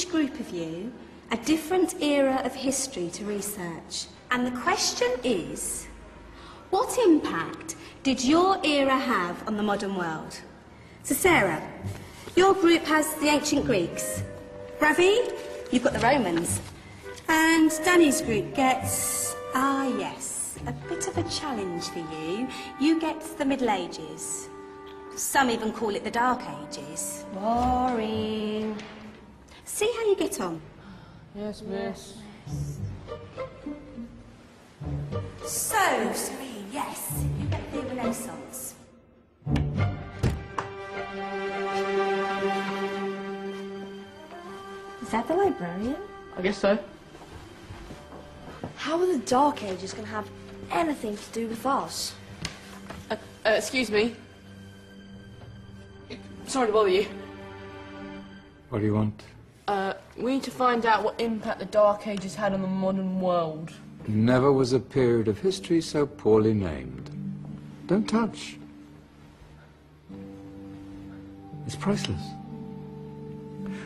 each group of you a different era of history to research. And the question is, what impact did your era have on the modern world? So Sarah, your group has the ancient Greeks. Ravi, you've got the Romans. And Danny's group gets, yes, a bit of a challenge for you. You get the Middle Ages. Some even call it the Dark Ages. Boring. See how you get on. Yes, miss. So, Serene, yes, you get the Renaissance. Is that the librarian? I guess so. How are the Dark Ages going to have anything to do with us? Excuse me. Sorry to bother you. What do you want? We need to find out what impact the Dark Ages had on the modern world. Never was a period of history so poorly named. Don't touch. It's priceless.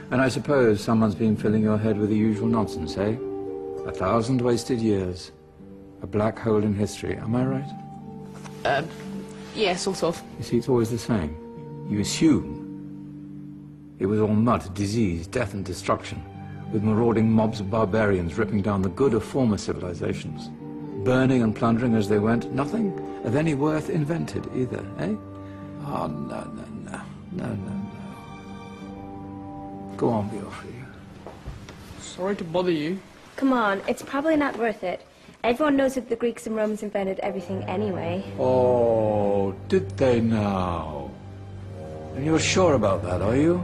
And I suppose someone's been filling your head with the usual nonsense, eh? 1,000 wasted years. A black hole in history, am I right? Yeah, sort of. You see, it's always the same. You assume it was all mud, disease, death and destruction, with marauding mobs of barbarians ripping down the good of former civilizations, burning and plundering as they went, nothing of any worth invented either, eh? Oh, no. Go on, be off with you. Sorry to bother you. Come on, it's probably not worth it. Everyone knows that the Greeks and Romans invented everything anyway. Oh, did they now? And you're sure about that, are you?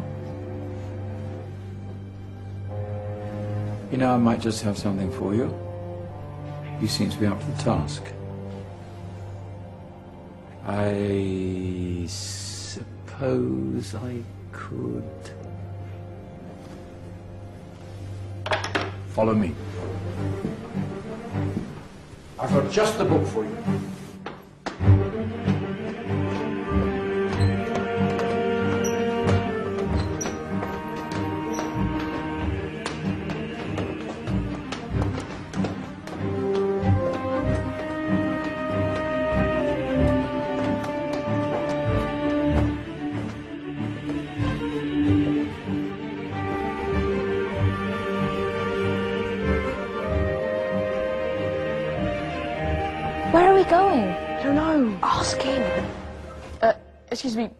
You know, I might just have something for you. You seem to be up to the task. I suppose I could... Follow me. I've got just the book for you. Where are we going? I don't know. Ask him. Excuse me,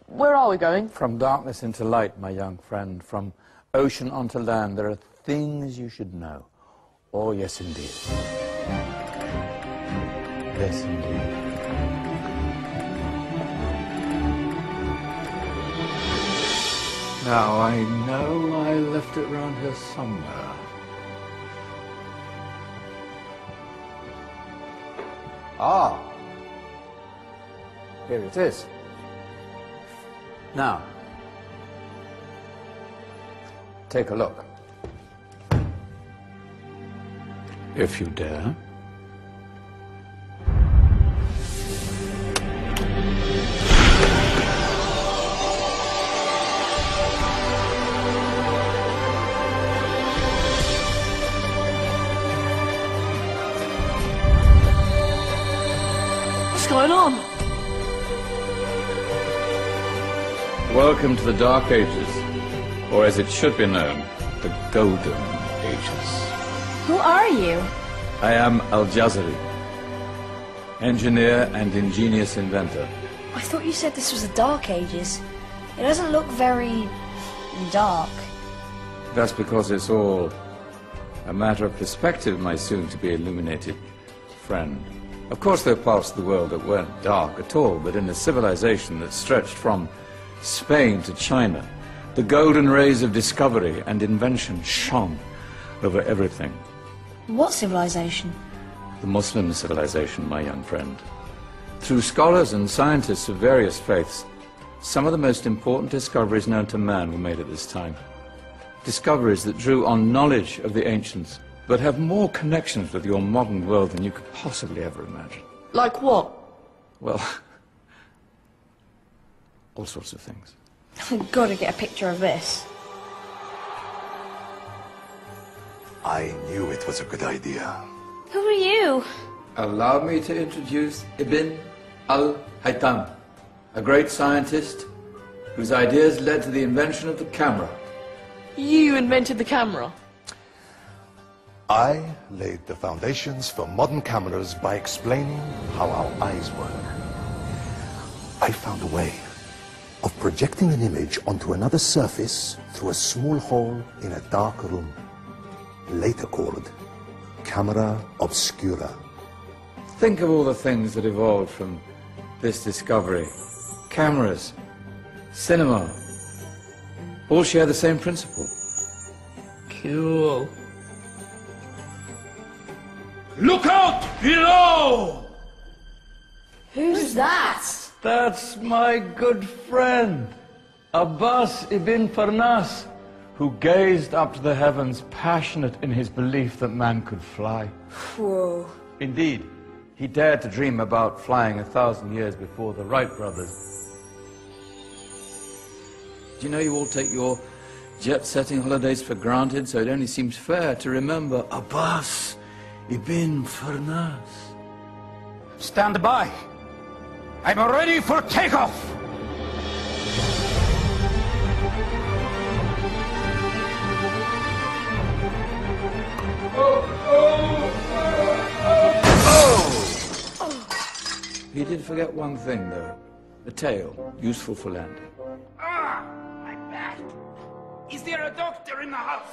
where are we going? From darkness into light, my young friend. From ocean onto land, there are things you should know. Oh, yes, indeed. Yes, indeed. Now, I know I left it round here somewhere. Ah, here it is. Now, take a look. If you dare. What's going on? Welcome to the Dark Ages, or as it should be known, the Golden Ages. Who are you? I am Al-Джазари, engineer and ingenious inventor. I thought you said this was the Dark Ages. It doesn't look very dark. That's because it's all a matter of perspective, my soon-to-be illuminated friend. Of course, there are parts of the world that weren't dark at all, but in a civilization that stretched from Spain to China, the golden rays of discovery and invention shone over everything. What civilization? The Muslim civilization, my young friend. Through scholars and scientists of various faiths, some of the most important discoveries known to man were made at this time. Discoveries that drew on knowledge of the ancients, but have more connections with your modern world than you could possibly ever imagine. Like what? Well, all sorts of things. I've got to get a picture of this. I knew it was a good idea. Who are you? Allow me to introduce Ibn al-Haytham, a great scientist whose ideas led to the invention of the camera. You invented the camera? I laid the foundations for modern cameras by explaining how our eyes work. I found a way of projecting an image onto another surface through a small hole in a dark room, later called camera obscura. Think of all the things that evolved from this discovery. Cameras, cinema, all share the same principle. Cool. Look out below! Who's that? That's my good friend, Abbas ibn Farnas, who gazed up to the heavens, passionate in his belief that man could fly. Whoa. Indeed, he dared to dream about flying 1,000 years before the Wright brothers. Do you know you all take your jet-setting holidays for granted, so it only seems fair to remember Abbas ibn Farnas. Stand by. I'm ready for takeoff. He did forget one thing, though. A tail, useful for landing. Ah, my back. Is there a doctor in the house?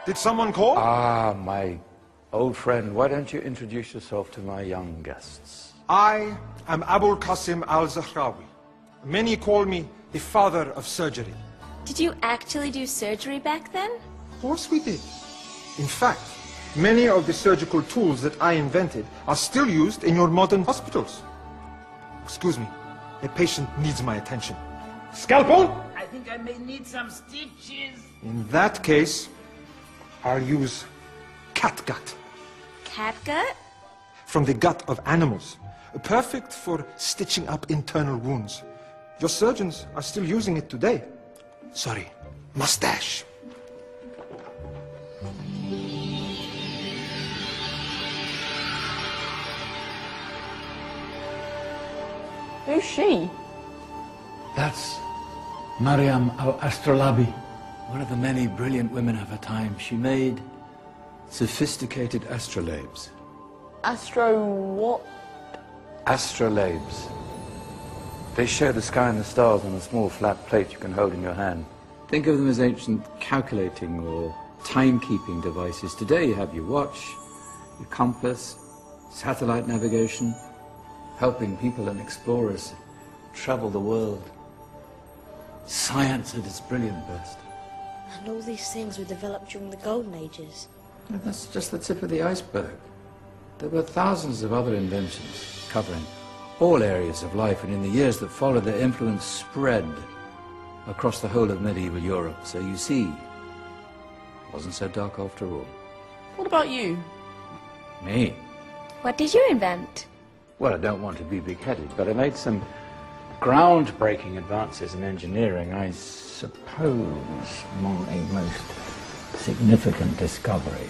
Did someone call? Ah, my old friend, why don't you introduce yourself to my young guests? I am Abul Qasim al-Zahrawi. Many call me the father of surgery. Did you actually do surgery back then? Of course we did. In fact, many of the surgical tools that I invented are still used in your modern hospitals. Excuse me, a patient needs my attention. Scalpel? I think I may need some stitches. In that case, I'll use catgut. Catgut? From the gut of animals. Perfect for stitching up internal wounds. Your surgeons are still using it today. Sorry, mustache. Who's she? That's Maryam al-Astrolabi, one of the many brilliant women of her time. She made sophisticated astrolabes. Astro what? Astrolabes. They show the sky and the stars on a small flat plate you can hold in your hand. Think of them as ancient calculating or timekeeping devices. Today you have your watch, your compass, satellite navigation, helping people and explorers travel the world. Science at its brilliant best. And all these things were developed during the Golden Ages. And that's just the tip of the iceberg. There were thousands of other inventions covering all areas of life, and in the years that followed, their influence spread across the whole of medieval Europe. So you see, it wasn't so dark after all. What about you? Me? What did you invent? Well, I don't want to be big-headed, but I made some groundbreaking advances in engineering. I suppose my most significant discovery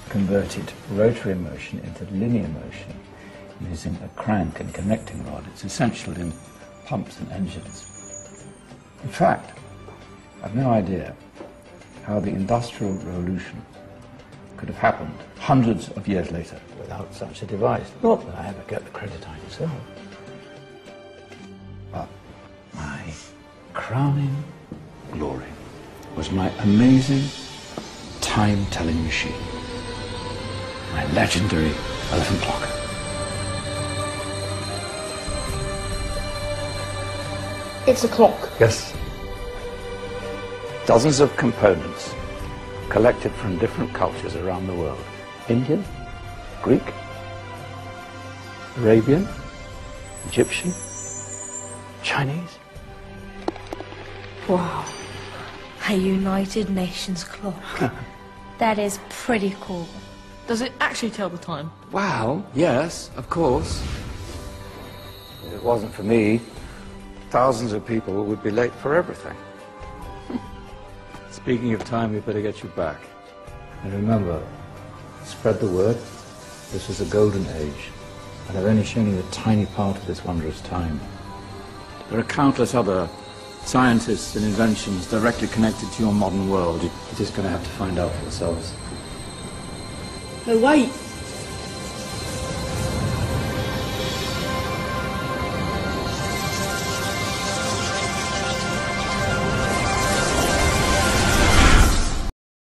converted rotary motion into linear motion using a crank and connecting rod. It's essential in pumps and engines. In fact, I've no idea how the Industrial Revolution could have happened hundreds of years later without such a device. Not that I ever get the credit I deserve. But my crowning glory was my amazing time-telling machine. My legendary elephant clock. It's a clock. Yes. Dozens of components collected from different cultures around the world. Indian, Greek, Arabian, Egyptian, Chinese. Wow. A United Nations clock. That is pretty cool. Does it actually tell the time? Well, yes, of course. If it wasn't for me, thousands of people would be late for everything. Speaking of time, we better get you back. And remember, spread the word. This is a golden age, and I've only shown you a tiny part of this wondrous time. There are countless other scientists and inventions directly connected to your modern world. You're just going to have to find out for yourselves. No, wait!